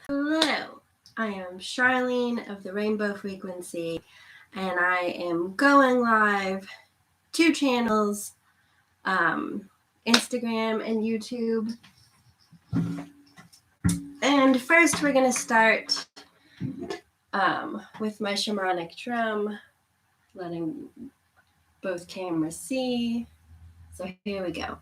Hello, I am Charlene of the Rainbow Frequency, and I am going live 2 channels, Instagram and YouTube. And first, we're going to start with my shamanic drum, letting both cameras see. So here we go.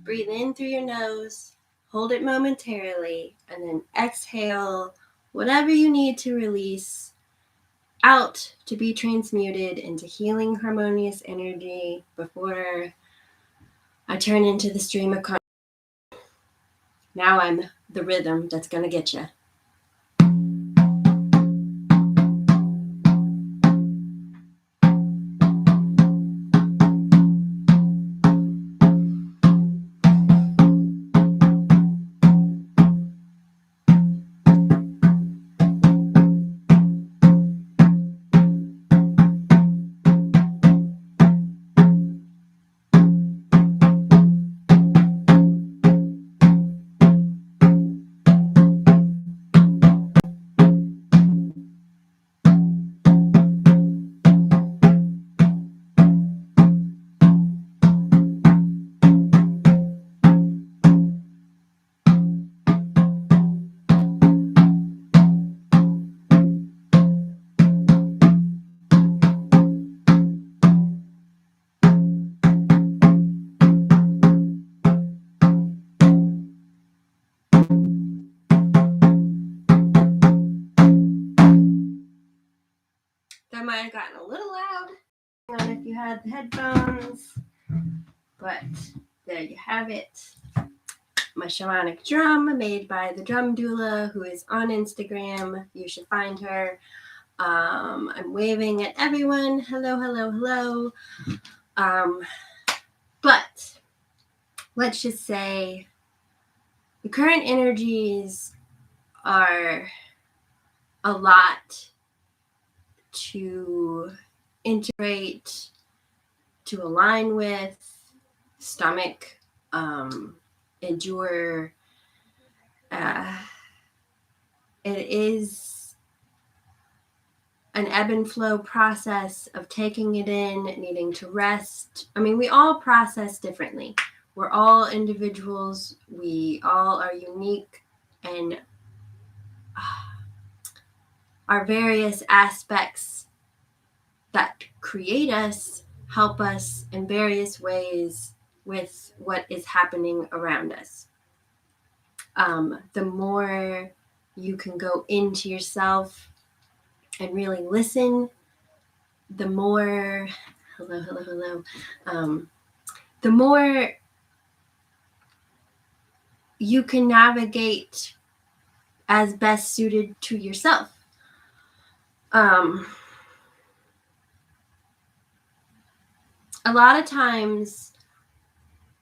Breathe in through your nose, hold it momentarily, and then exhale whatever you need to release out to be transmuted into healing, harmonious energy before I turn into the stream of consciousness. Now I'm the rhythm that's going to get you. That might have gotten a little loud if you had the headphones, but there you have it. My shamanic drum made by the drum doula who is on Instagram. You should find her. I'm waving at everyone. Hello, hello, hello. But let's just say the current energies are a lot to integrate, to align with, stomach, endure. It is an ebb and flow process of taking it in, needing to rest. I mean, we all process differently. We're all individuals. We all are unique, and our various aspects that create us help us in various ways with what is happening around us. The more you can go into yourself and really listen, the more, the more you can navigate as best suited to yourself. A lot of times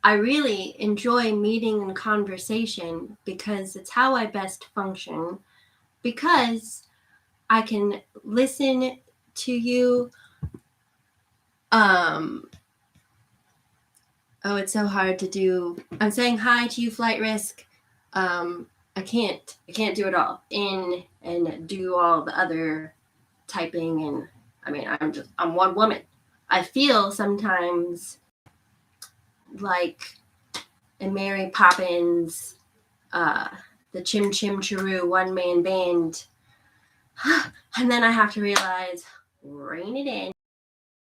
I really enjoy meeting and conversation because it's how I best function, because I can listen to you. It's so hard to do. I'm saying hi to you, Flight Risk. I can't do it all and do all the other typing, and I mean, I'm one woman. I feel sometimes like in Mary Poppins, the Chim Chim Chiroo one-man band, and then I have to realize, rein it in.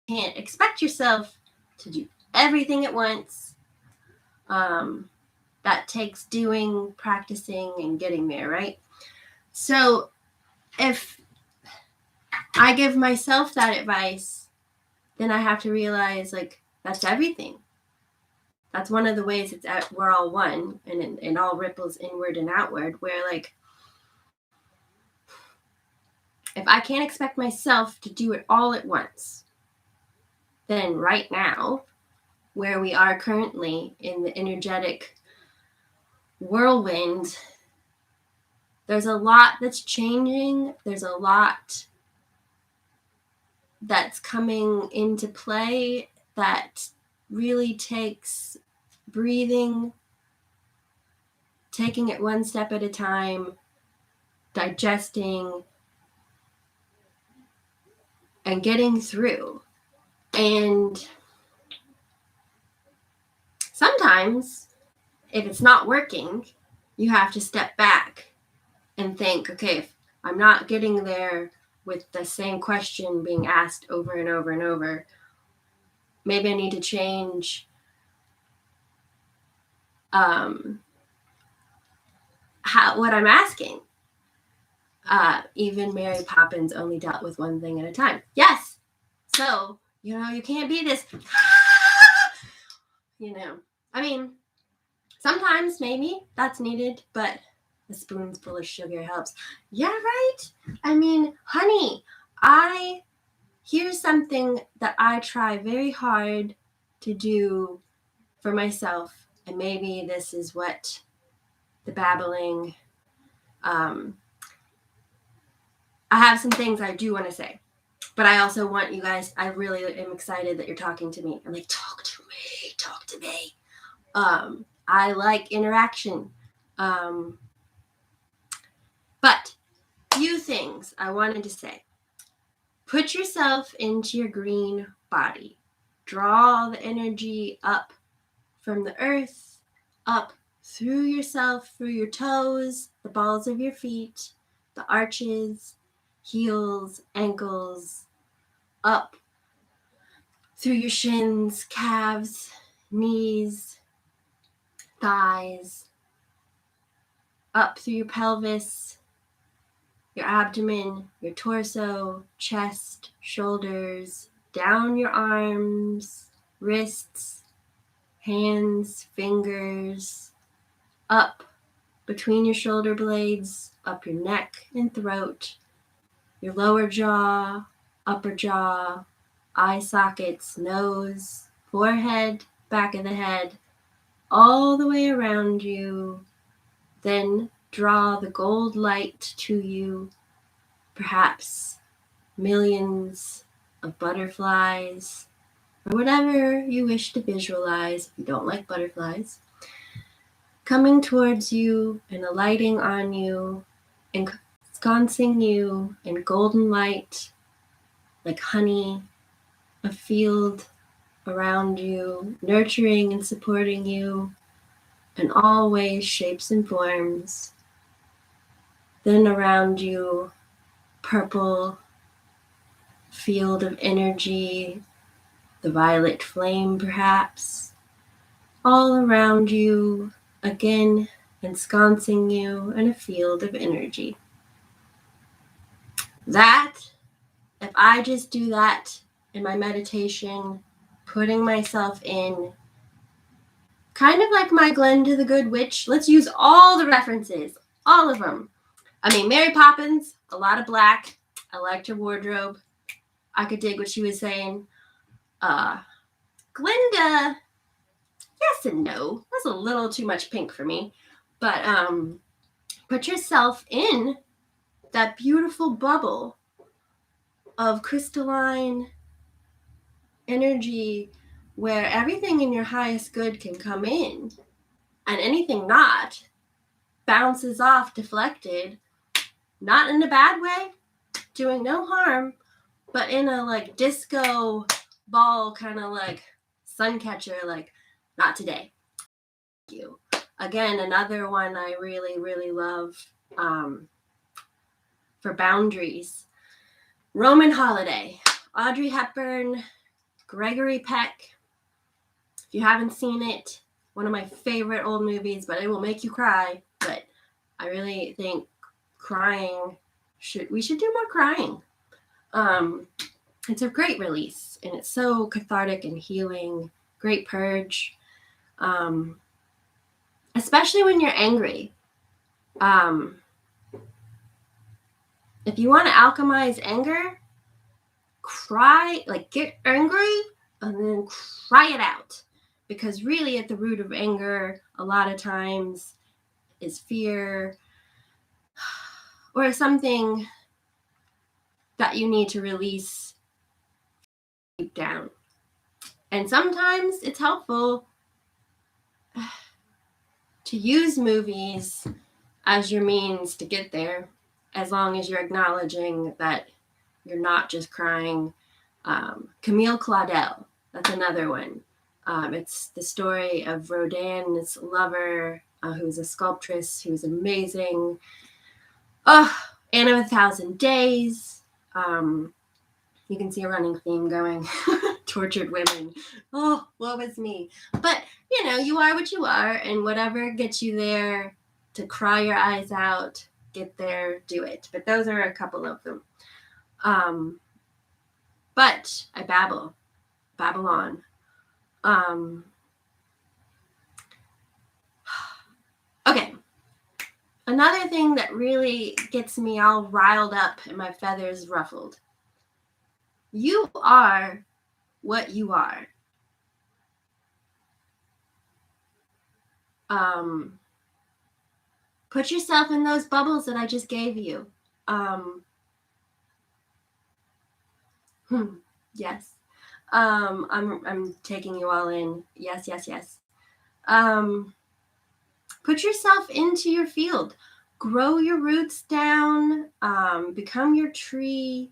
You can't expect yourself to do everything at once. That takes doing, practicing, and getting there, right? So if I give myself that advice, then I have to realize, like, that's everything. That's one of the ways we're all one, and it all ripples inward and outward, where, like, if I can't expect myself to do it all at once, then right now, where we are currently in the energetic whirlwind. There's a lot that's changing. There's a lot that's coming into play that really takes breathing, taking it one step at a time, digesting, and getting through. And sometimes, if it's not working, you have to step back and think, okay, if I'm not getting there with the same question being asked over and over and over, maybe I need to change what I'm asking. Even Mary Poppins only dealt with one thing at a time. Yes. So, you can't be this, I mean, sometimes maybe that's needed, but a spoonful of sugar helps. Yeah, right? I mean, honey, here's something that I try very hard to do for myself, and maybe this is what the babbling, I have some things I do want to say, but I also want you guys, I really am excited that you're talking to me. I'm like, talk to me. I like interaction. But few things I wanted to say. Put yourself into your green body. Draw the energy up from the earth, up through yourself, through your toes, the balls of your feet, the arches, heels, ankles, up through your shins, calves, knees, thighs, up through your pelvis, your abdomen, your torso, chest, shoulders, down your arms, wrists, hands, fingers, up between your shoulder blades, up your neck and throat, your lower jaw, upper jaw, eye sockets, nose, forehead, back of the head, all the way around you. Then draw the gold light to you, perhaps millions of butterflies, or whatever you wish to visualize if you don't like butterflies, coming towards you and alighting on you, ensconcing you in golden light, like honey, a field around you, nurturing and supporting you in all ways, shapes, and forms. Then around you, purple field of energy, the violet flame perhaps, all around you, again ensconcing you in a field of energy. That, if I just do that in my meditation, putting myself in, kind of like my Glinda the Good Witch, let's use all the references, all of them. I mean, Mary Poppins, a lot of black. I liked her wardrobe. I could dig what she was saying. Glinda, yes and no. That's a little too much pink for me. But put yourself in that beautiful bubble of crystalline energy where everything in your highest good can come in, and anything not bounces off, deflected, not in a bad way, doing no harm, but in a like disco ball kind of like sun catcher, like not today. Thank you. Again, another one I really, really love for boundaries. Roman Holiday, Audrey Hepburn, Gregory Peck. If you haven't seen it, one of my favorite old movies, but it will make you cry. But I really think we should do more crying. It's a great release, and it's so cathartic and healing. Great purge, especially when you're angry. If you want to alchemize anger, cry, like get angry and then cry it out. Because really at the root of anger, a lot of times is fear or something that you need to release deep down. And sometimes it's helpful to use movies as your means to get there, as long as you're acknowledging that you're not just crying. Camille Claudel, that's another one. It's the story of Rodin's lover, who's a sculptress, who's amazing. Oh, Anne of a Thousand Days. You can see a running theme going. Tortured women. Oh, woe is me. But, you know, you are what you are, and whatever gets you there to cry your eyes out, get there, do it. But those are a couple of them. But I babble on. Okay. Another thing that really gets me all riled up and my feathers ruffled. You are what you are. Put yourself in those bubbles that I just gave you. Yes. I'm taking you all in. Yes. Put yourself into your field. Grow your roots down. Become your tree.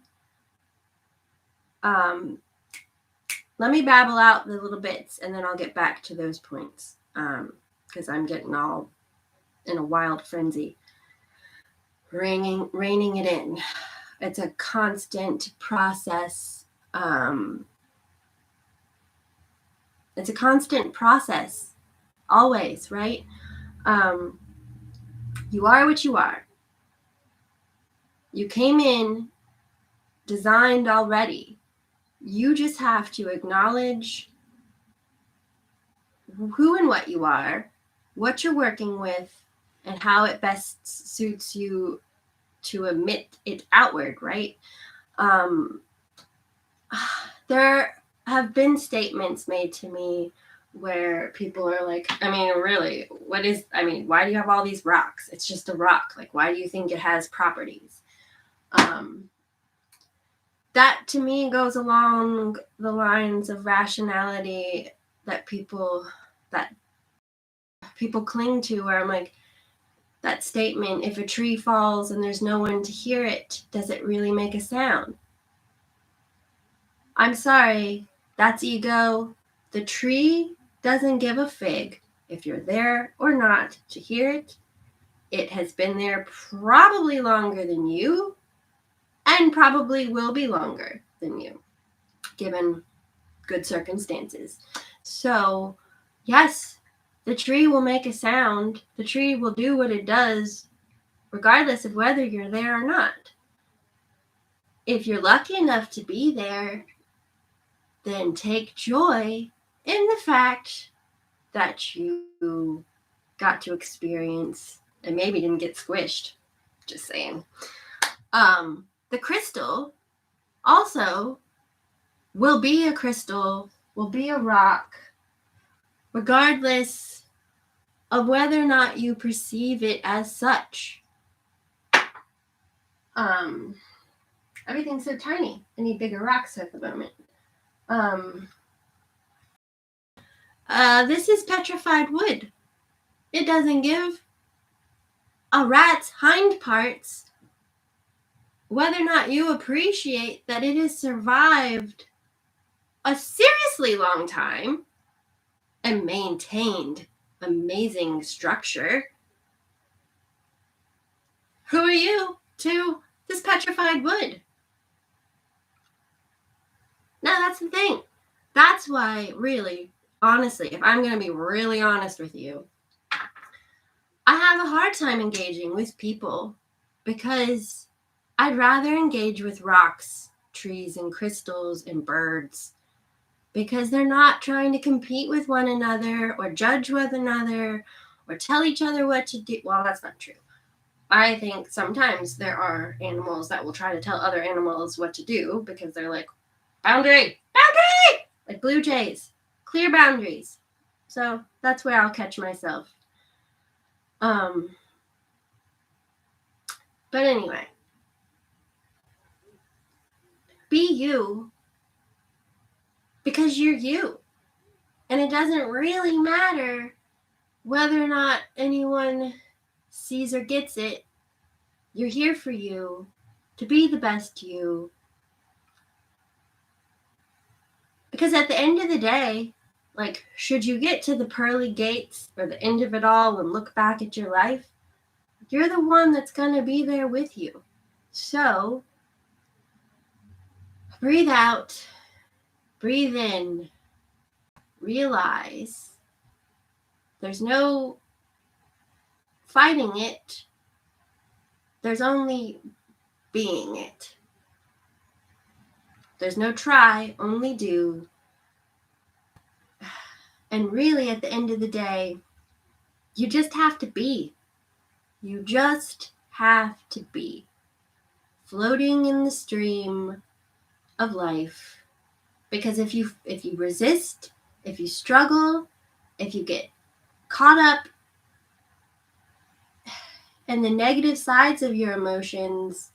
Let me babble out the little bits, and then I'll get back to those points, because I'm getting all in a wild frenzy. Reining it in. It's a constant process. It's a constant process, always, right? You are what you are. You came in designed already. You just have to acknowledge who and what you are, what you're working with, and how it best suits you to emit it outward, right? There have been statements made to me where people are like, I mean, really, why do you have all these rocks? It's just a rock. Like, why do you think it has properties? That to me goes along the lines of rationality that people cling to, where I'm like, that statement, if a tree falls and there's no one to hear it, does it really make a sound? I'm sorry, that's ego. The tree doesn't give a fig if you're there or not to hear it. It has been there probably longer than you, and probably will be longer than you, given good circumstances. So, yes, the tree will make a sound. The tree will do what it does, regardless of whether you're there or not. If you're lucky enough to be there, then take joy in the fact that you got to experience and maybe didn't get squished. Just saying. The crystal also will be a crystal, will be a rock, regardless of whether or not you perceive it as such. Everything's so tiny. I need bigger rocks at the moment. This is petrified wood. It doesn't give a rat's hind parts whether or not you appreciate that it has survived a seriously long time and maintained amazing structure. Who are you to this petrified wood? Now, that's the thing. That's why, really, honestly, if I'm going to be really honest with you, I have a hard time engaging with people because I'd rather engage with rocks, trees, and crystals and birds, because they're not trying to compete with one another or judge one another or tell each other what to do. Well, that's not true. I think sometimes there are animals that will try to tell other animals what to do because they're like, boundary, like blue jays, clear boundaries. So that's where I'll catch myself. But anyway, be you because you're you. And it doesn't really matter whether or not anyone sees or gets it. You're here for you, to be the best you. Because at the end of the day, like, should you get to the pearly gates or the end of it all and look back at your life, you're the one that's going to be there with you. So, breathe out, breathe in, realize there's no fighting it, there's only being it. There's no try, only do. And really, at the end of the day, you just have to be. You just have to be. Floating in the stream of life. Because if you resist, if you struggle, if you get caught up in the negative sides of your emotions,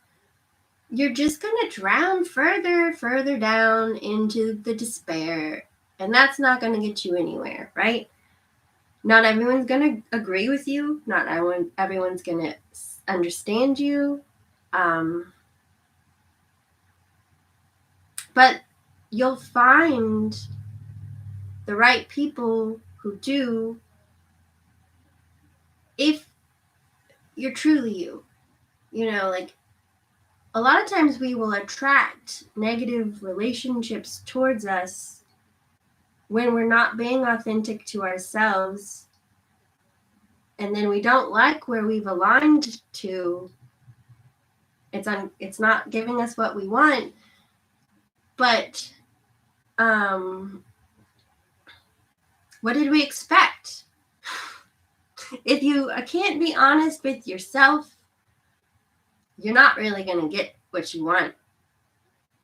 you're just going to drown further down into the despair. And that's not going to get you anywhere, right? Not everyone's going to agree with you. Not everyone's going to understand you. But you'll find the right people who do if you're truly you. You know, like, a lot of times we will attract negative relationships towards us when we're not being authentic to ourselves, and then we don't like where we've aligned to. It's not giving us what we want. But what did we expect? If you can't be honest with yourself, you're not really going to get what you want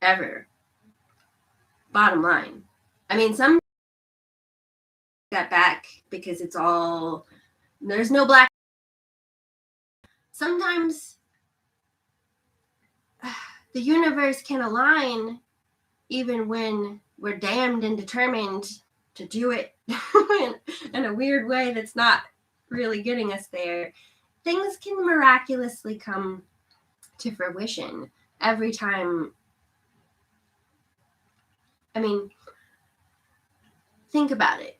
ever. Bottom line. I mean, some that back because there's no black. Sometimes the universe can align even when we're damned and determined to do it in a weird way that's not really getting us there. Things can miraculously come to fruition every time. I mean, think about it.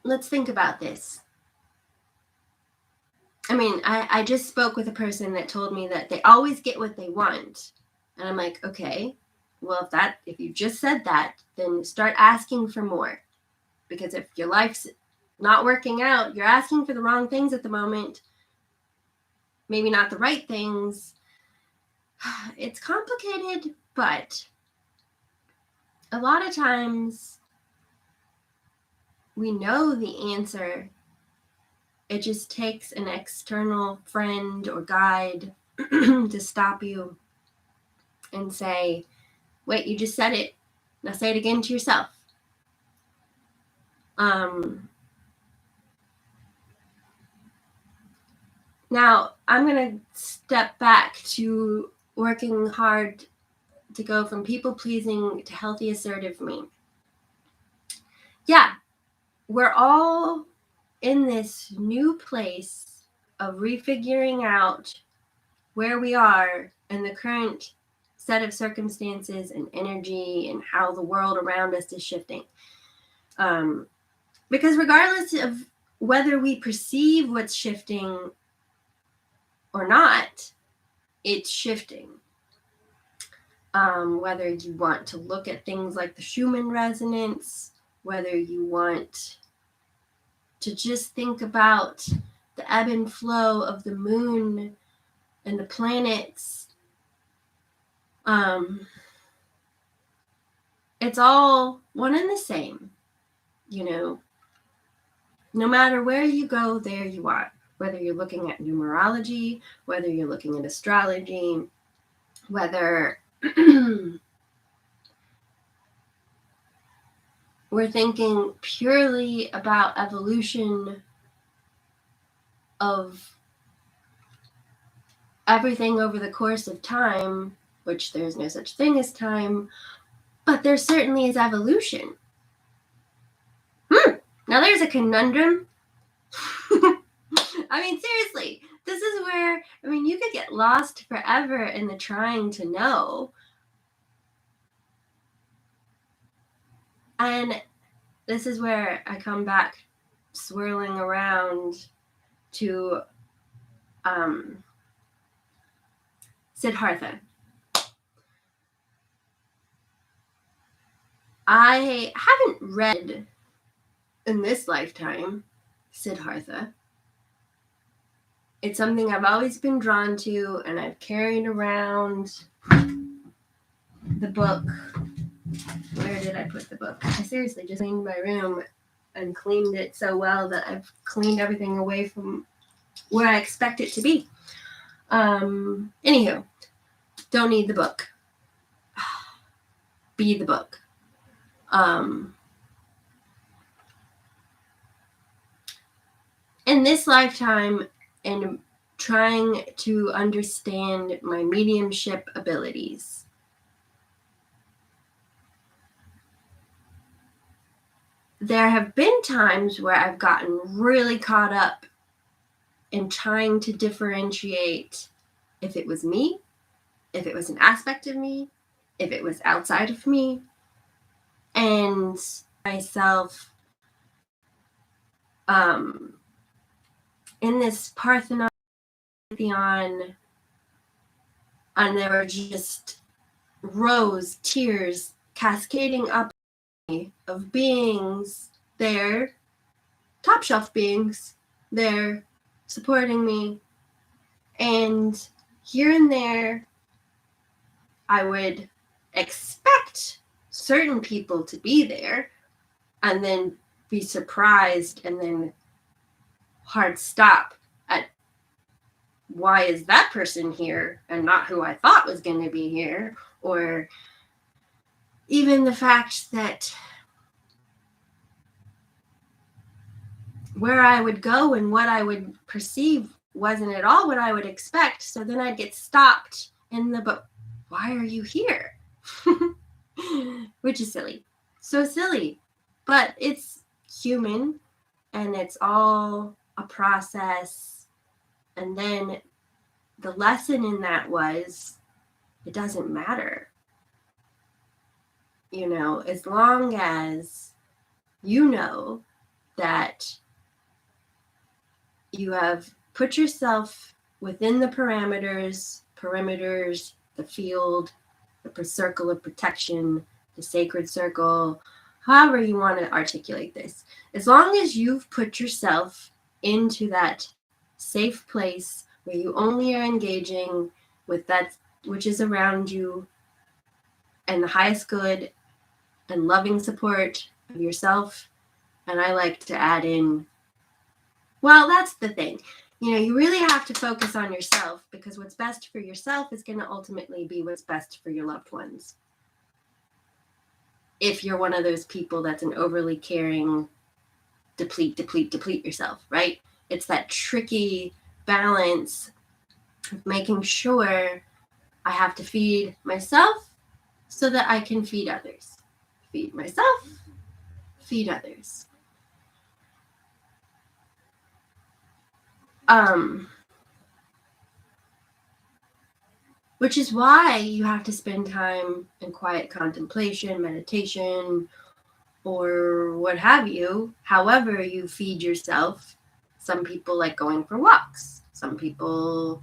Let's think about this. I mean, I just spoke with a person that told me that they always get what they want. And I'm like, okay, well, if you just said that, then start asking for more. Because if your life's not working out, you're asking for the wrong things at the moment. Maybe not the right things. It's complicated, but a lot of times we know the answer. It just takes an external friend or guide to stop you and say, wait, you just said it. Now say it again to yourself. Now, I'm going to step back to working hard to go from people-pleasing to healthy, assertive me. Yeah, we're all in this new place of refiguring out where we are in the current set of circumstances and energy and how the world around us is shifting. Because regardless of whether we perceive what's shifting or not, it's shifting. Whether you want to look at things like the Schumann resonance, whether you want to just think about the ebb and flow of the moon and the planets, it's all one and the same, you know. No matter where you go, there you are. Whether you're looking at numerology, whether you're looking at astrology, whether we're thinking purely about evolution, of everything over the course of time, which there's no such thing as time, but there certainly is evolution. Now there's a conundrum. I mean, seriously, this is where, you could get lost forever in the trying to know. And this is where I come back swirling around to Siddhartha. I haven't read in this lifetime Siddhartha. It's something I've always been drawn to, and I've carried around the book. Where did I put the book? I seriously just cleaned my room and cleaned it so well that I've cleaned everything away from where I expect it to be. Anywho, don't need the book. Be the book. In this lifetime, and trying to understand my mediumship abilities, there have been times where I've gotten really caught up in trying to differentiate if it was me, if it was an aspect of me, if it was outside of me, and myself in this Parthenon, and there were just rows, tiers cascading up of beings there, top shelf beings there supporting me, and here and there I would expect certain people to be there and then be surprised and then hard stop at why is that person here and not who I thought was going to be here, or even the fact that where I would go and what I would perceive wasn't at all what I would expect. So then I'd get stopped in the book. Why are you here? Which is silly. So silly. But it's human, and it's all a process. And then the lesson in that was, it doesn't matter. As long as you know that you have put yourself within the perimeters, the field, the circle of protection, the sacred circle, however you want to articulate this. As long as you've put yourself into that safe place where you only are engaging with that which is around you and the highest good and loving support of yourself. And I like to add in, well, that's the thing. You really have to focus on yourself, because what's best for yourself is going to ultimately be what's best for your loved ones. If you're one of those people that's an overly caring, deplete yourself, right? It's that tricky balance of making sure I have to feed myself so that I can feed others. Feed myself, feed others. Which is why you have to spend time in quiet contemplation, meditation, or what have you, however you feed yourself. Some people like going for walks. Some people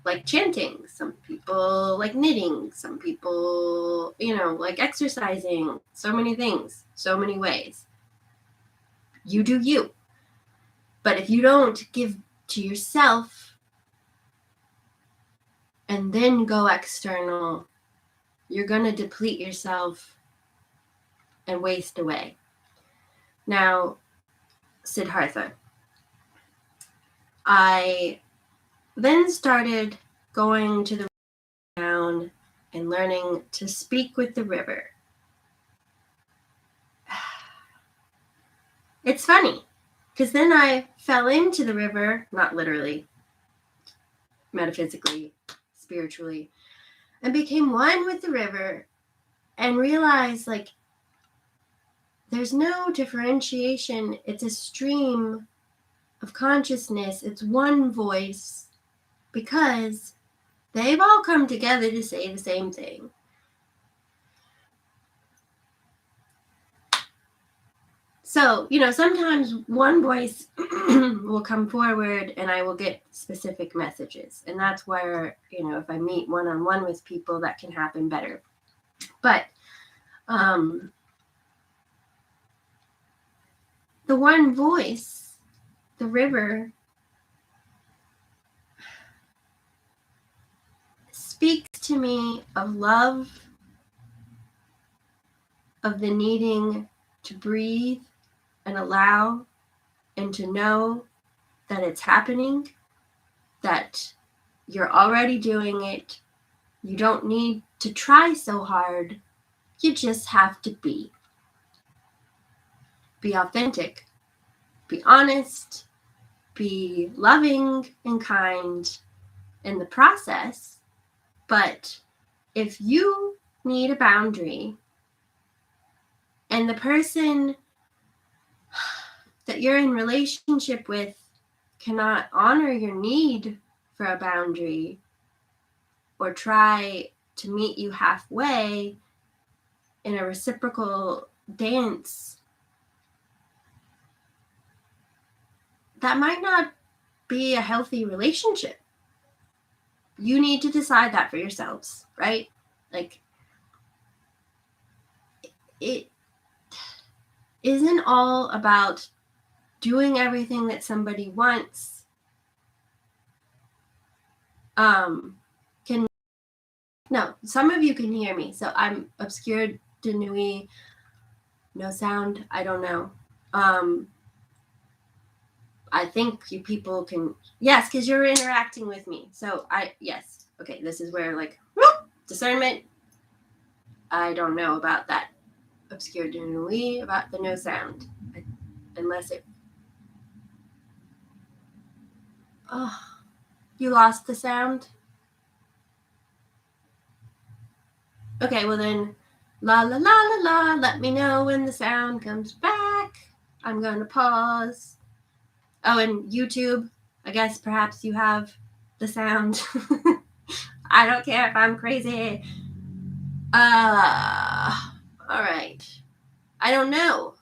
like chanting. Some people like knitting. Some people, like exercising. So many things, so many ways. You do you. But if you don't give to yourself and then go external, you're going to deplete yourself and waste away. Now, Siddhartha, I then started going to the town and learning to speak with the river. It's funny. Because then I fell into the river, not literally, metaphysically, spiritually, and became one with the river and realized like there's no differentiation. It's a stream of consciousness. It's one voice because they've all come together to say the same thing. So, sometimes one voice will come forward and I will get specific messages. And that's where, if I meet one-on-one with people, that can happen better. But the one voice, the river, speaks to me of love, of the needing to breathe and allow and to know that it's happening, that you're already doing it. You don't need to try so hard. You just have to be. Be authentic. Be honest. Be loving and kind in the process. But if you need a boundary and the person that you're in relationship with cannot honor your need for a boundary or try to meet you halfway in a reciprocal dance, that might not be a healthy relationship. You need to decide that for yourselves, right? Like, it isn't all about doing everything that somebody wants. No, some of you can hear me. So I'm obscured de nuit, no sound. I don't know. I think you people can, yes, because you're interacting with me. So yes. Okay, this is where discernment. I don't know about that obscured de nuit, about the no sound. Unless it, oh, you lost the sound? Okay, well then, la la la la la, let me know when the sound comes back. I'm going to pause. Oh, and YouTube, I guess perhaps you have the sound. I don't care if I'm crazy. All right. I don't know.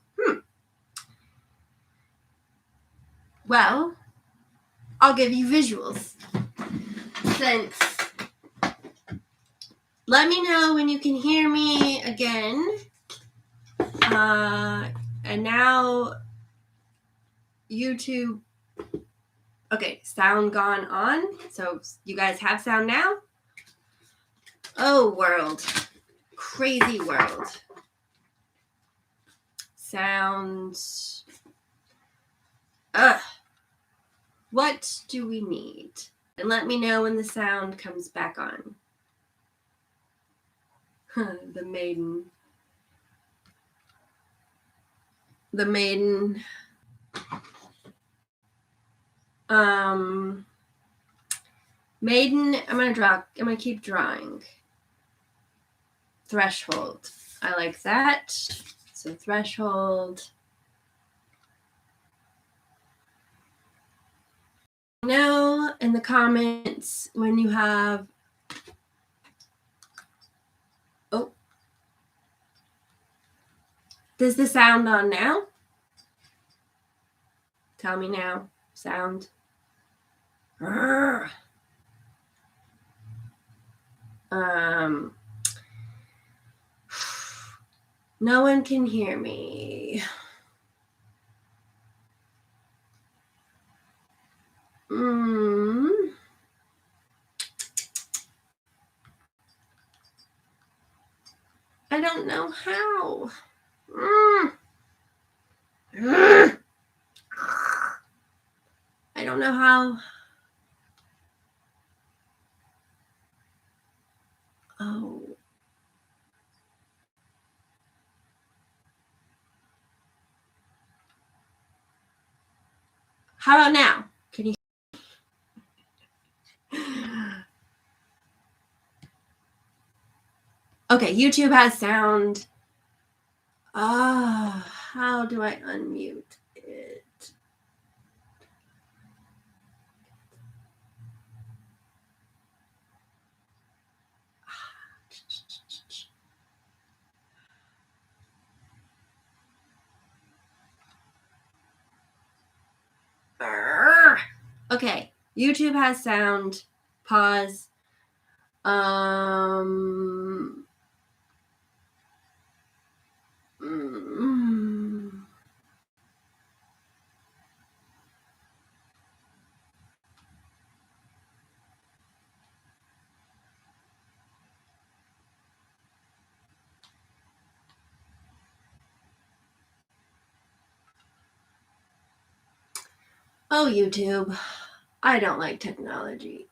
Well, I'll give you visuals. Since, let me know when you can hear me again. And now YouTube. Okay, sound gone on. So you guys have sound now? Oh, world. Crazy world. Sounds. What do we need? And let me know when the sound comes back on. The maiden. The maiden. Maiden, I'm gonna keep drawing. Threshold. I like that. So threshold. Know in the comments when you have. Oh. Does the sound on now? Tell me now. Sound. No one can hear me. I don't know how. I don't know how. Oh. How about now? Can you? Okay, YouTube has sound. How do I unmute it? Okay, YouTube has sound. Pause. Oh, YouTube. I don't like technology.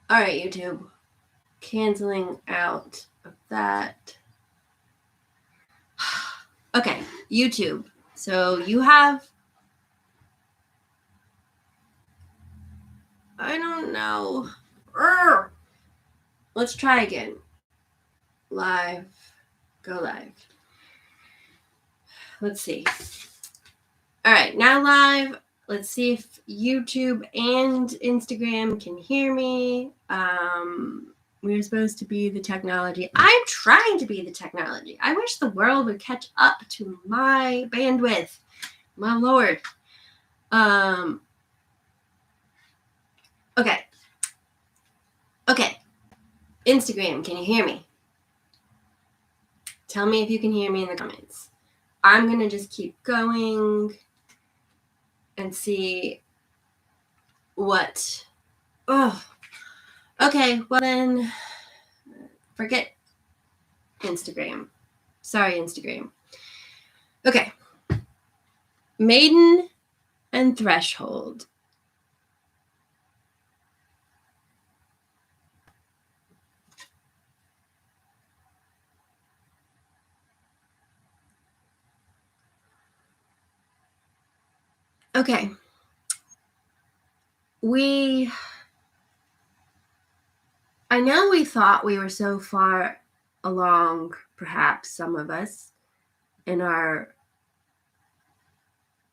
All right, YouTube. Canceling out of that. Okay, YouTube. So you have, I don't know. Let's try again. Live. Go live. Let's see. All right, now live. Let's see if YouTube and Instagram can hear me. We're supposed to be the technology. I'm trying to be the technology. I wish the world would catch up to my bandwidth. My Lord. Okay. Okay. Instagram, can you hear me? Tell me if you can hear me in the comments. I'm going to just keep going and see what. Oh, okay. Well, then forget Instagram. Sorry, Instagram. Okay. Maiden and Threshold. Okay. I know we thought we were so far along, perhaps some of us, in our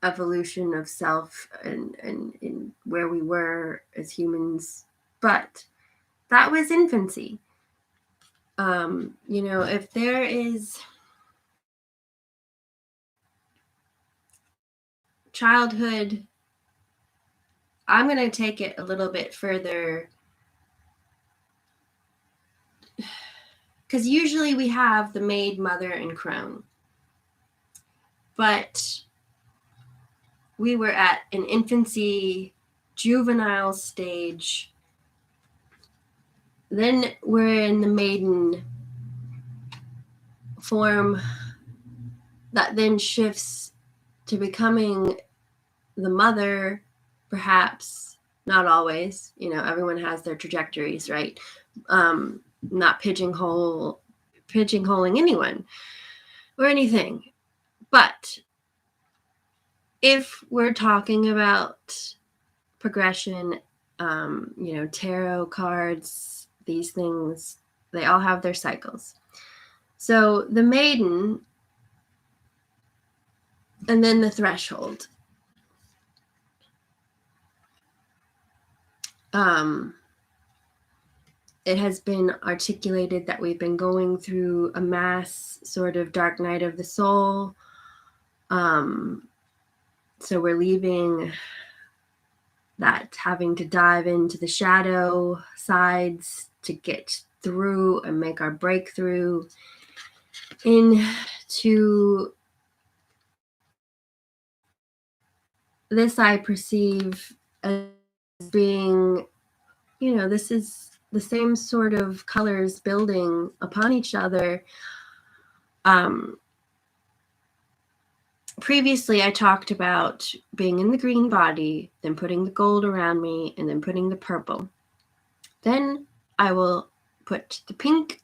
evolution of self and in where we were as humans, but that was infancy. If there is childhood, I'm going to take it a little bit further, because usually we have the maid, mother, and crone, but we were at an infancy, juvenile stage. Then we're in the maiden form that then shifts to becoming the mother, perhaps, not always. Everyone has their trajectories, right? Not pigeonholing anyone or anything. But if we're talking about progression, tarot cards, these things, they all have their cycles. So the maiden and then the threshold. It has been articulated that we've been going through a mass sort of dark night of the soul. So we're leaving that, having to dive into the shadow sides to get through and make our breakthrough into this. I perceive as being, this is the same sort of colors building upon each other. previously I talked about being in the green body, then putting the gold around me, and then putting the purple. Then I will put the pink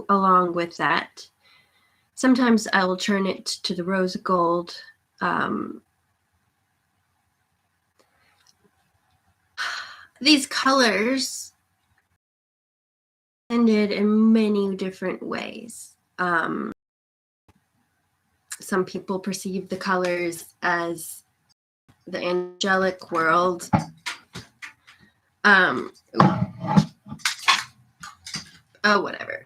along with that. Sometimes I will turn it to the rose gold. These colors ended in many different ways. Some people perceive the colors as the angelic world. Oh, whatever.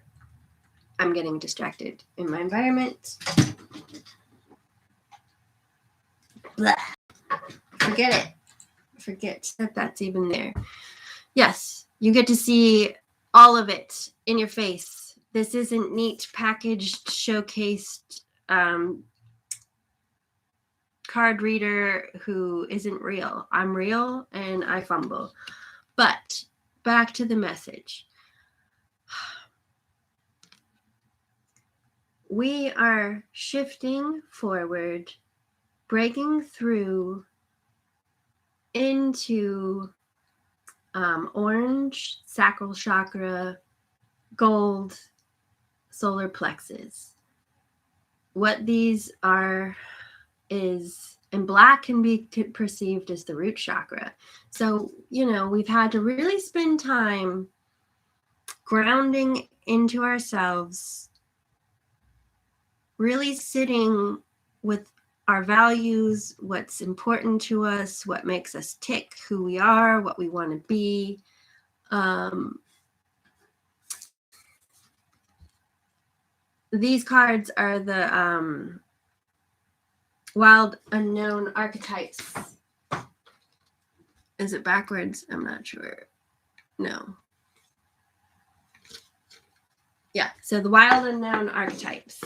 I'm getting distracted in my environment. Blah. Forget it. Forget that that's even there. Yes, you get to see all of it in your face. This isn't neat, packaged, showcased card reader who isn't real. I'm real and I fumble. But back to the message. We are shifting forward, breaking through into orange, sacral chakra, gold, solar plexus. What these are is, and black can be perceived as the root chakra. So, we've had to really spend time grounding into ourselves, really sitting with our values, what's important to us, what makes us tick, who we are, what we want to be. These cards are the wild unknown archetypes. Is it backwards? I'm not sure. No. Yeah, so the wild unknown archetypes.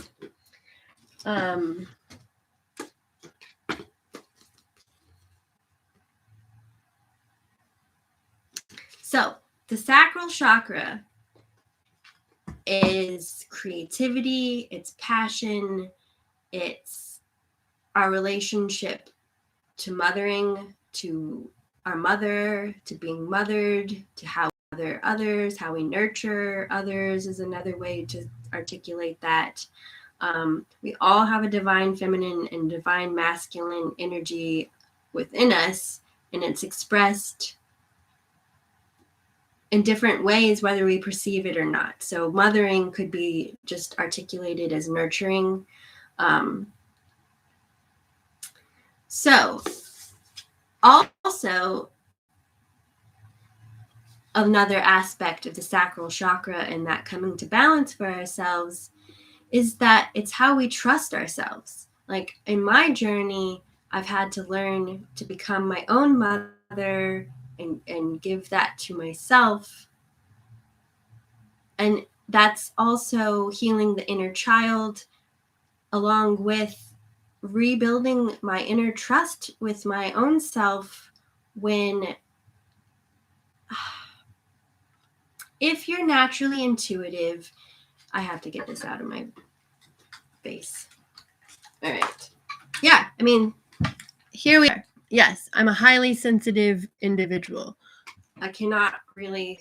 So the sacral chakra is creativity, it's passion, it's our relationship to mothering, to our mother, to being mothered, to how we mother others, how we nurture others is another way to articulate that. We all have a divine feminine and divine masculine energy within us, and it's expressed in different ways, whether we perceive it or not. So mothering could be just articulated as nurturing. So also, another aspect of the sacral chakra and that coming to balance for ourselves is that it's how we trust ourselves. Like in my journey, I've had to learn to become my own mother and give that to myself. And that's also healing the inner child, along with rebuilding my inner trust with my own self. When if you're naturally intuitive, I have to get this out of my face. All right. Yeah, I mean, here we are. Yes, I'm a highly sensitive individual. I cannot really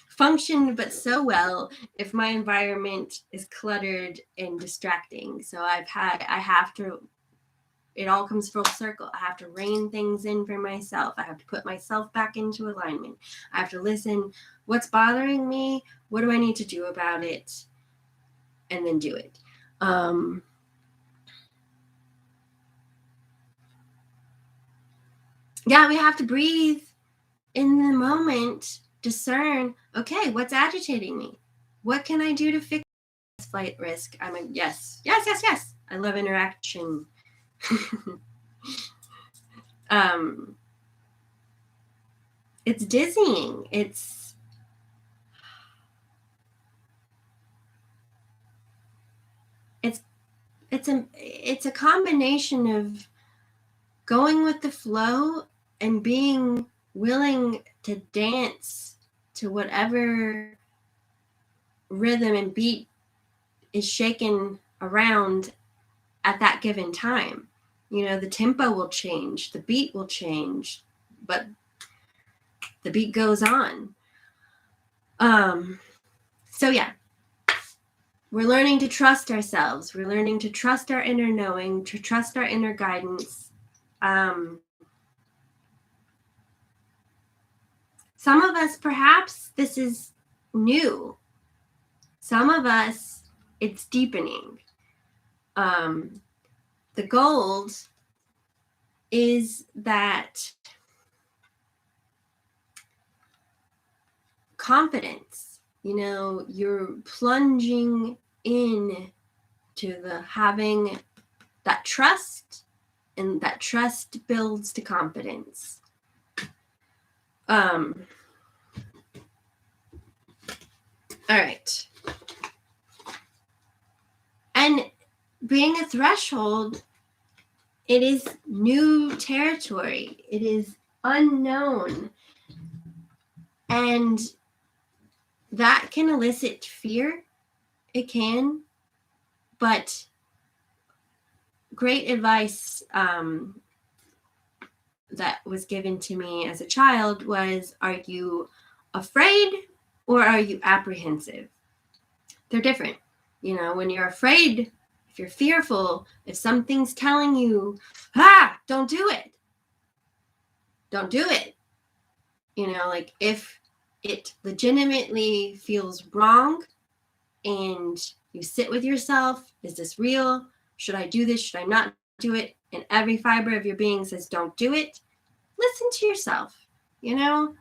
function but so well if my environment is cluttered and distracting. So I have to, it all comes full circle. I have to rein things in for myself. I have to put myself back into alignment. I have to listen, what's bothering me? What do I need to do about it? And then do it. Yeah, we have to breathe in the moment, discern, okay, what's agitating me? What can I do to fix this flight risk? I'm like, yes. I love interaction. It's dizzying. It's a combination of going with the flow and being willing to dance to whatever rhythm and beat is shaken around at that given time. You know, the tempo will change, the beat will change, but the beat goes on. So yeah, we're learning to trust ourselves. We're learning to trust our inner knowing, to trust our inner guidance. Some of us, perhaps this is new. Some of us, it's deepening. The gold is that confidence. You know, you're plunging in to the having that trust, and that trust builds to confidence. All right. And being a threshold, it is new territory. It is unknown. And that can elicit fear. It can. But great advice that was given to me as a child was, are you afraid or are you apprehensive? They're different. You know, when you're afraid, if you're fearful, if something's telling you, don't do it. Don't do it. You know, like if it legitimately feels wrong and you sit with yourself, is this real? Should I do this? Should I not do it? And every fiber of your being says, don't do it. Listen to yourself, you know?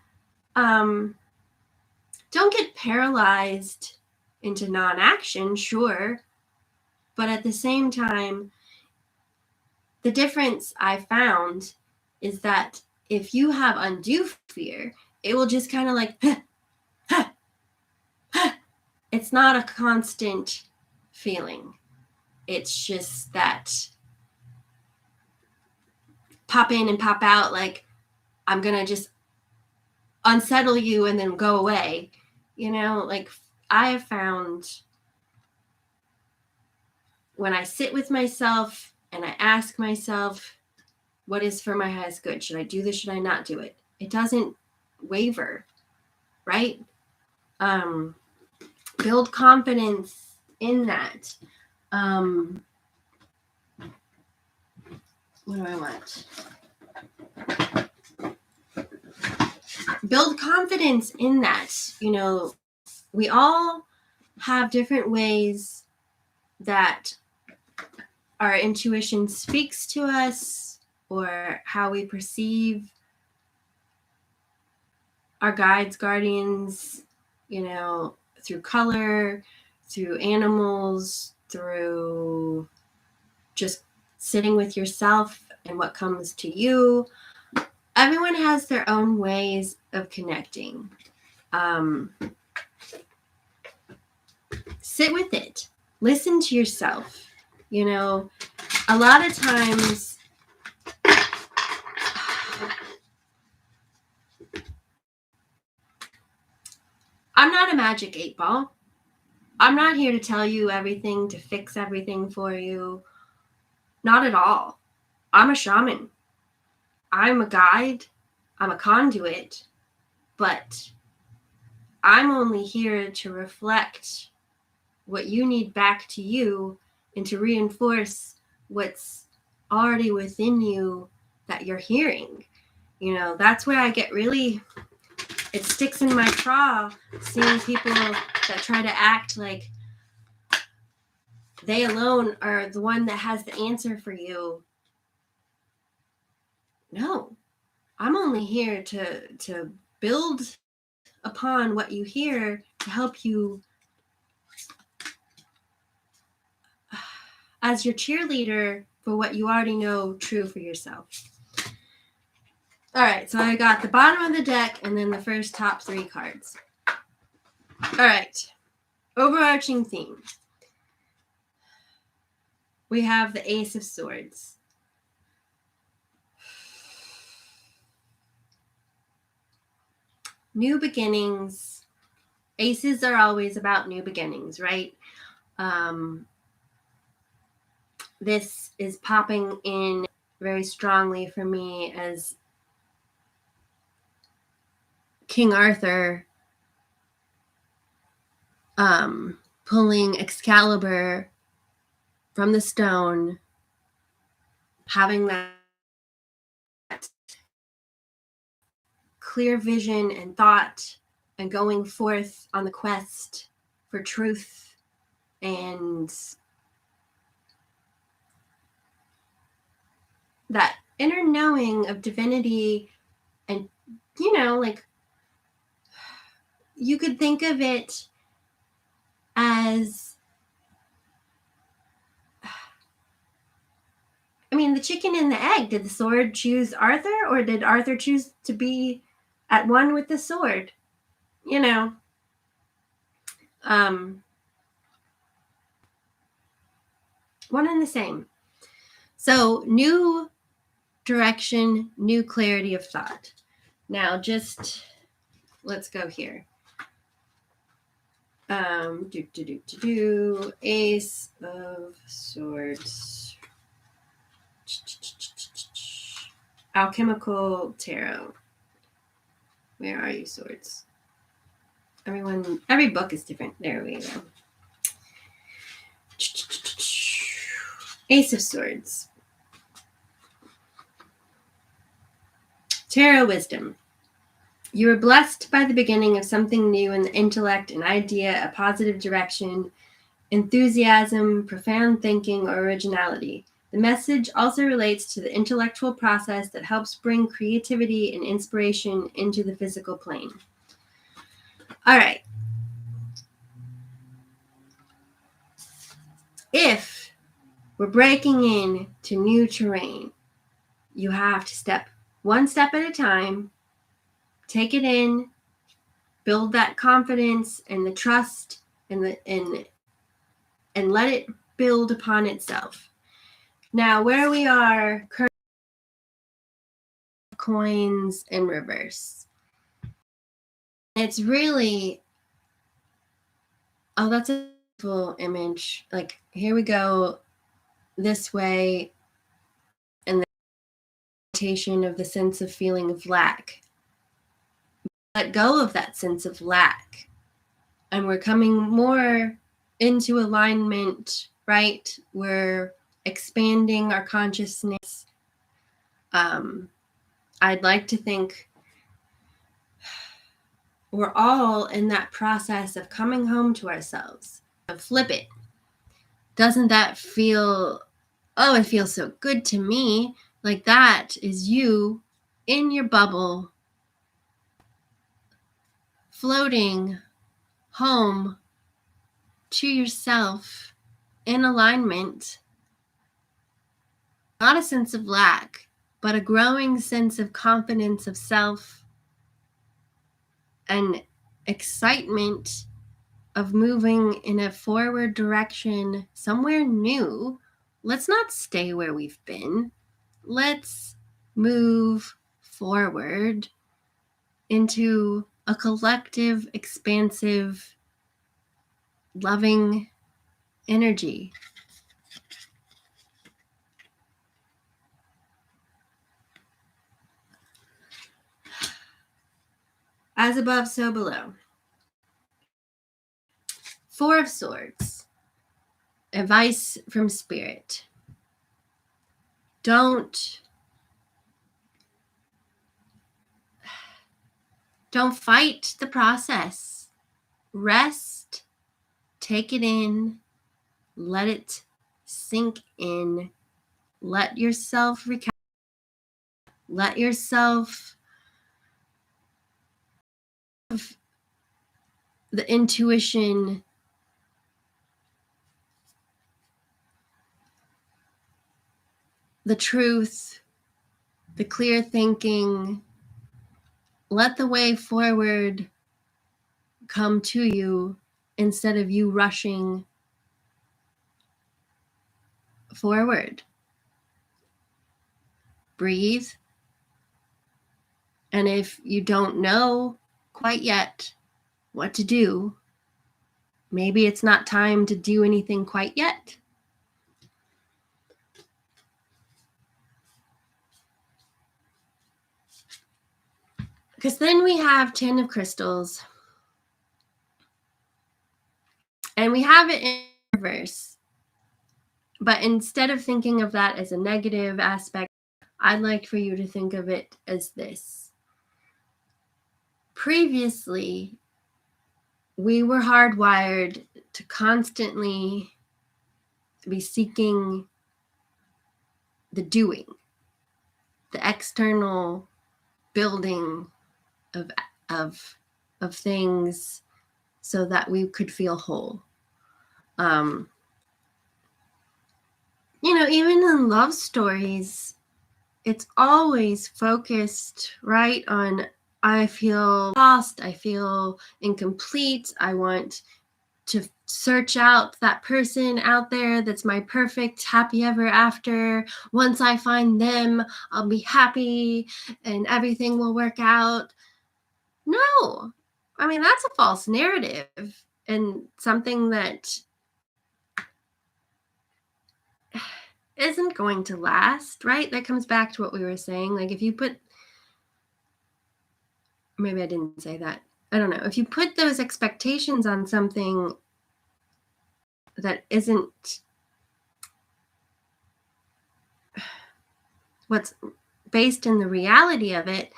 Don't get paralyzed into non-action, sure. But at the same time, the difference I found is that if you have undue fear, it will just kind of like, it's not a constant feeling. It's just that pop in and pop out, like I'm going to just unsettle you and then go away. You know, like I have found when I sit with myself and I ask myself, what is for my highest good? Should I do this? Should I not do it? It doesn't waver, right? Build confidence in that. What do I want? Build confidence in that. You know, we all have different ways that our intuition speaks to us, or how we perceive our guides, guardians, you know, through color, through animals, through just sitting with yourself and what comes to you. Everyone has their own ways of connecting. Sit with it. Listen to yourself. You know, a lot of times I'm not a magic 8-ball. I'm not here to tell you everything, to fix everything for you. Not at all. I'm a shaman. I'm a guide. I'm a conduit. But I'm only here to reflect what you need back to you and to reinforce what's already within you that you're hearing. You know, that's where I get really, it sticks in my craw seeing people that try to act like they alone are the one that has the answer for you. No, I'm only here to build upon what you hear to help you as your cheerleader for what you already know true for yourself. All right, so I got the bottom of the deck and then the first top 3 cards. All right, overarching theme. We have the Ace of Swords. New beginnings. Aces are always about new beginnings, right? this is popping in very strongly for me as King Arthur pulling Excalibur from the stone, having that clear vision and thought, and going forth on the quest for truth and that inner knowing of divinity. And, you know, like, you could think of it as, I mean, the chicken and the egg. Did the sword choose Arthur, or did Arthur choose to be at one with the sword? You know, one and the same. So new direction, new clarity of thought. Now, just let's go here. Ace of Swords. Alchemical Tarot. Where are you, swords? Every book is different. There we go. Ace of Swords. Tarot wisdom. You are blessed by the beginning of something new in the intellect, an idea, a positive direction, enthusiasm, profound thinking, or originality. The message also relates to the intellectual process that helps bring creativity and inspiration into the physical plane. All right. If we're breaking into new terrain, you have to step one step at a time, take it in, build that confidence and the trust and let it build upon itself. Now, where we are currently, coins in reverse. It's really, oh, that's a beautiful image. Like, here we go this way, and the meditation of the sense of feeling of lack. Let go of that sense of lack, and we're coming more into alignment, right? We're expanding our consciousness. I'd like to think we're all in that process of coming home to ourselves. Flip it. Doesn't that feel, oh, it feels so good to me? Like, that is you in your bubble, floating home to yourself in alignment. Not a sense of lack, but a growing sense of confidence of self and excitement of moving in a forward direction, somewhere new. Let's not stay where we've been. Let's move forward into a collective, expansive, loving energy. As above, so below. Four of Swords. Advice from Spirit. Don't fight the process. Rest, take it in, let it sink in. Let yourself recover. Let yourself have the intuition, the truth, the clear thinking. Let the way forward come to you instead of you rushing forward. Breathe. And if you don't know quite yet what to do, maybe it's not time to do anything quite yet. Because then we have 10 of crystals. And we have it in reverse. But instead of thinking of that as a negative aspect, I'd like for you to think of it as this. Previously, we were hardwired to constantly be seeking the doing, the external building of things so that we could feel whole. Even in love stories, it's always focused right on, I feel lost, I feel incomplete, I want to search out that person out there that's my perfect happy ever after. Once I find them, I'll be happy and everything will work out. No, I mean, that's a false narrative and something that isn't going to last, right? That comes back to what we were saying. Like, if you put, maybe I didn't say that, I don't know. If you put those expectations on something that isn't what's based in the reality of it,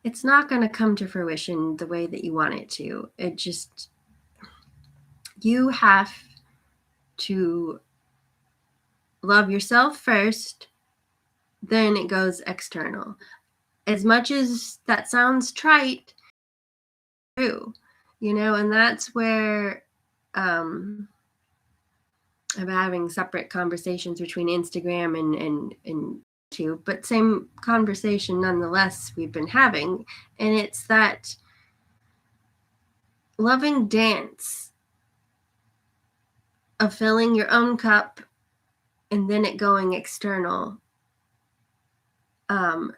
it's not going to come to fruition the way that you want it to. You have to love yourself first, then it goes external. As much as that sounds trite, true, and that's where I'm having separate conversations between Instagram and YouTube, but same conversation nonetheless we've been having. And it's that loving dance of filling your own cup and then it going external. And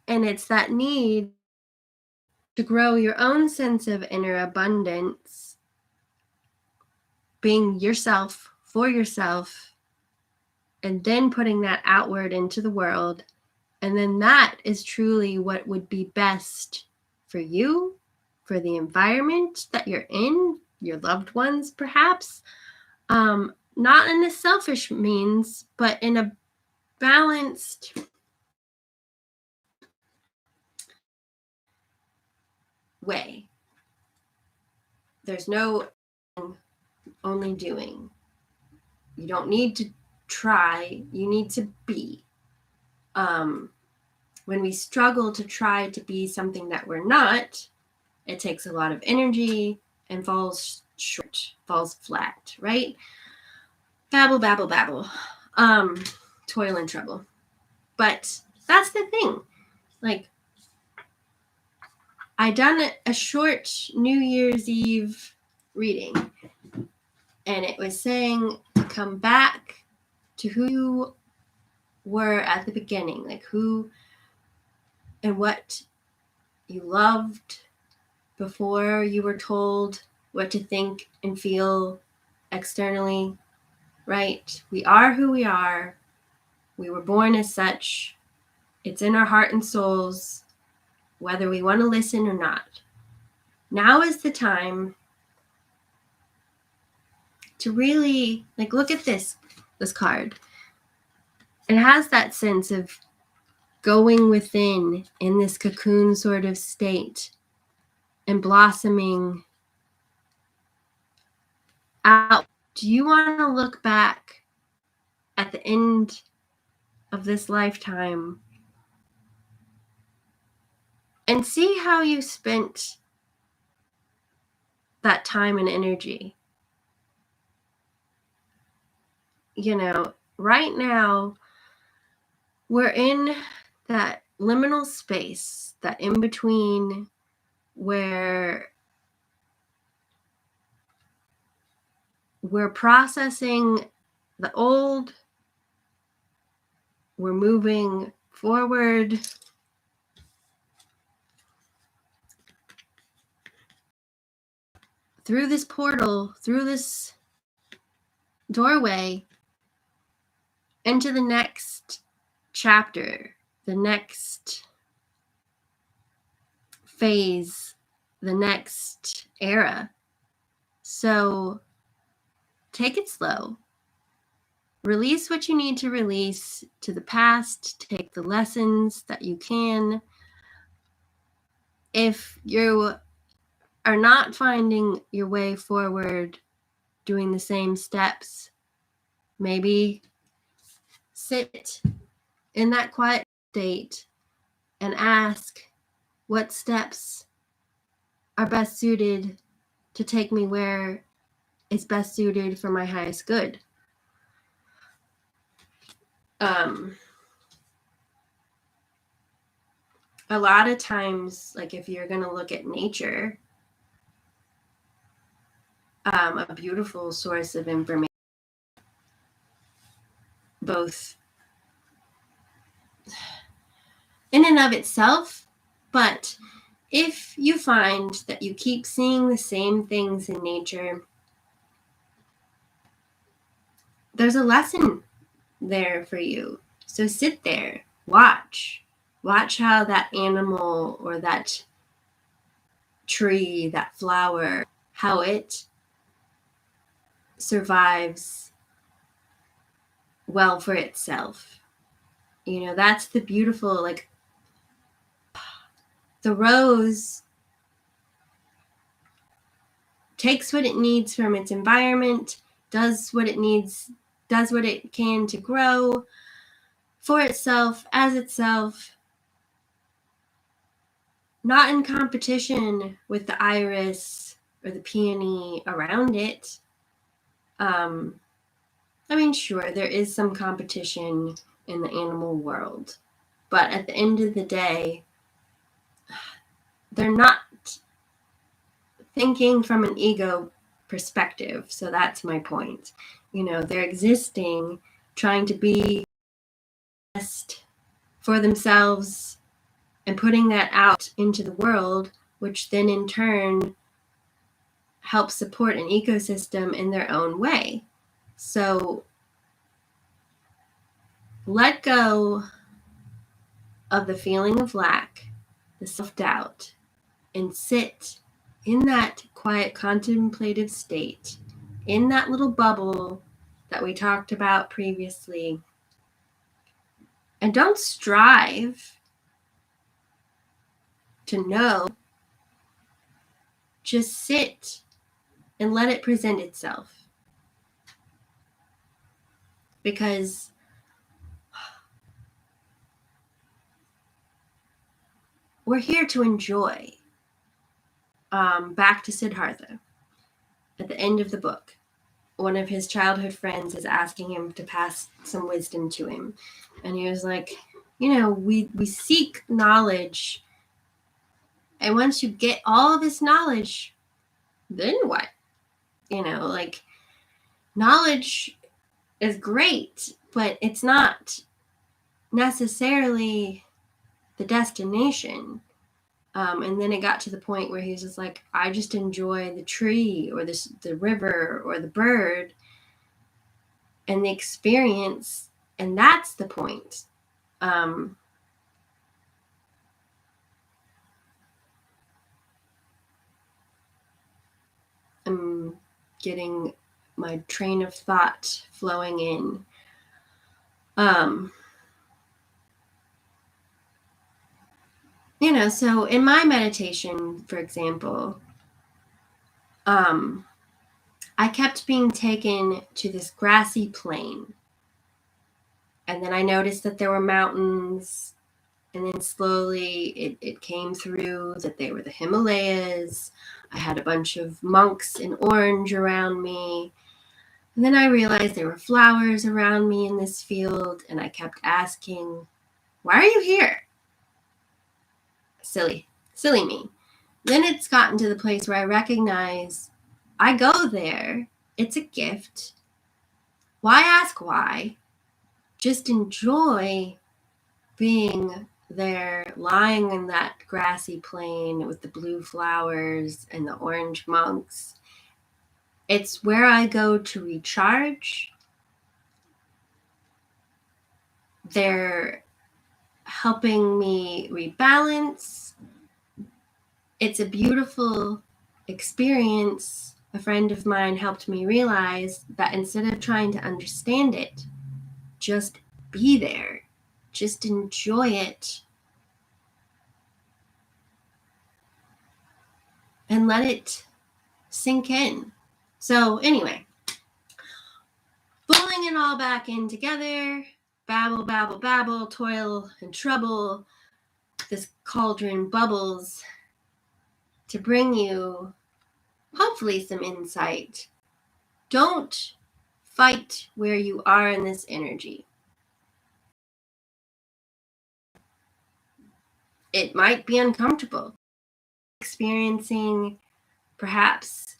it's that need to grow your own sense of inner abundance, being yourself for yourself, and then putting that outward into the world. And then that is truly what would be best for you, for the environment that you're in, your loved ones, perhaps. Not in a selfish means, but in a balanced way. There's no only doing. You don't need to try, you need to be. When we struggle to try to be something that we're not, it takes a lot of energy and falls short, falls flat, right? Babble, babble, babble. Toil and trouble. But that's the thing. Like, I done a short New Year's Eve reading, and it was saying to come back to who you were at the beginning, like who and what you loved before you were told what to think and feel externally, right? We are who we are. We were born as such. It's in our heart and souls, whether we want to listen or not. Now is the time to really, like, look at this card. It has that sense of going within in this cocoon sort of state and blossoming out. Do you want to look back at the end of this lifetime and see how you spent that time and energy? Right now, we're in that liminal space, that in between, where we're processing the old, we're moving forward, through this portal, through this doorway, into the next chapter, the next phase, the next era. So take it slow. Release what you need to release to the past. Take the lessons that you can. If you are not finding your way forward, doing the same steps, maybe sit in that quiet state and ask, what steps are best suited to take me where it's best suited for my highest good? A lot of times, like if you're going to look at nature, a beautiful source of information, both in and of itself, but if you find that you keep seeing the same things in nature, there's a lesson there for you. So sit there, watch how that animal or that tree, that flower, how it survives well for itself. You know, that's the beautiful, like the rose takes what it needs from its environment, does what it needs, does what it can to grow for itself, as itself, not in competition with the iris or the peony around it. I mean, sure, there is some competition in the animal world, but at the end of the day, they're not thinking from an ego perspective. So that's my point. You know, they're existing, trying to be best for themselves and putting that out into the world, which then in turn helps support an ecosystem in their own way. So let go of the feeling of lack, the self-doubt, and sit in that quiet contemplative state, in that little bubble that we talked about previously. And don't strive to know. Just sit and let it present itself. Because we're here to enjoy. Back to Siddhartha. At the end of the book, one of his childhood friends is asking him to pass some wisdom to him. And he was like, you know, we seek knowledge. And once you get all this knowledge, then what? You know, like knowledge is great, but it's not necessarily the destination. And then it got to the point where he's just like, I just enjoy the tree or the river or the bird and the experience. And that's the point. I'm getting my train of thought flowing in. You know, so in my meditation, for example, I kept being taken to this grassy plain. And then I noticed that there were mountains. And then slowly it came through that they were the Himalayas. I had a bunch of monks in orange around me. And then I realized there were flowers around me in this field. And I kept asking, why are you here? Silly me. Then it's gotten to the place where I recognize I go there. It's a gift. Why ask why? Just enjoy being there, lying in that grassy plain with the blue flowers and the orange monks. It's where I go to recharge. They're helping me rebalance. it's a beautiful experience. A friend of mine helped me realize that instead of trying to understand it, just be there. Just enjoy it. And let it sink in. So anyway, pulling it all back in together, babble, babble, babble, toil and trouble, this cauldron bubbles to bring you hopefully some insight. Don't fight where you are in this energy. It might be uncomfortable. Experiencing perhaps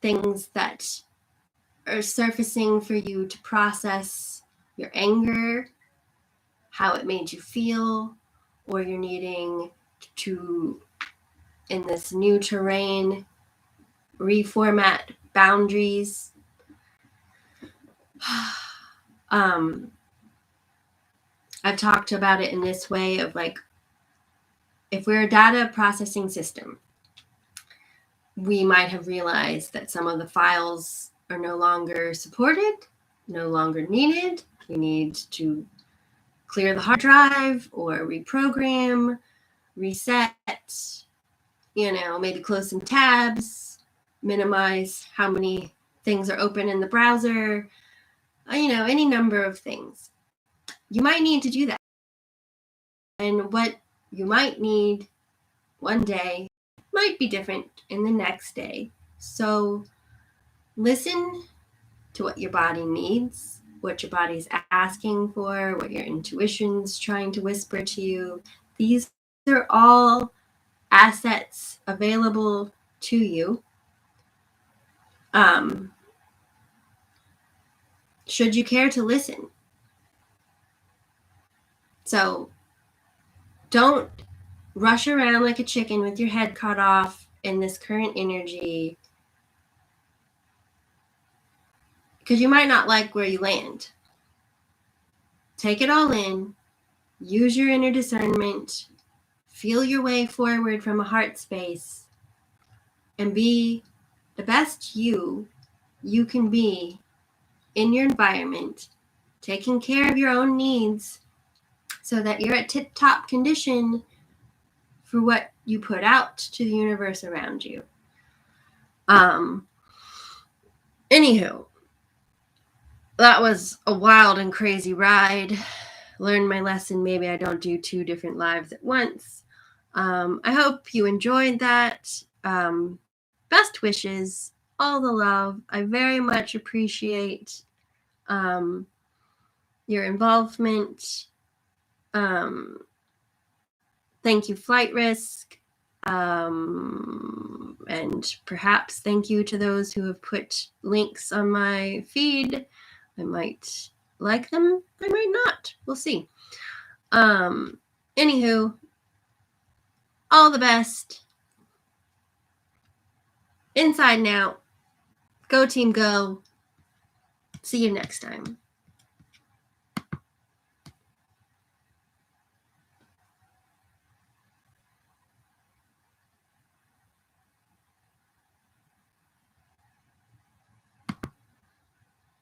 things that are surfacing for you to process your anger, how it made you feel, or you're needing to, in this new terrain, reformat boundaries. I've talked about it in this way of like, if we're a data processing system, we might have realized that some of the files are no longer supported, no longer needed. We need to clear the hard drive or reprogram, reset, maybe close some tabs, minimize how many things are open in the browser, any number of things. You might need to do that. And what you might need one day might be different in the next day. So listen to what your body needs, what your body's asking for, what your intuition's trying to whisper to you. These are all assets available to you. Should you care to listen. So don't rush around like a chicken with your head cut off in this current energy, because you might not like where you land. Take it all in, use your inner discernment, feel your way forward from a heart space, and be the best you can be in your environment, taking care of your own needs so that you're at tip-top condition for what you put out to the universe around you. Anywho, that was a wild and crazy ride. Learned my lesson. Maybe I don't do 2 different lives at once. I hope you enjoyed that. Best wishes, all the love. I very much appreciate your involvement. Thank you, Flight Risk. And perhaps thank you to those who have put links on my feed. I might like them, I might not. We'll see. Anywho, all the best. Inside and out. Go team, go. See you next time.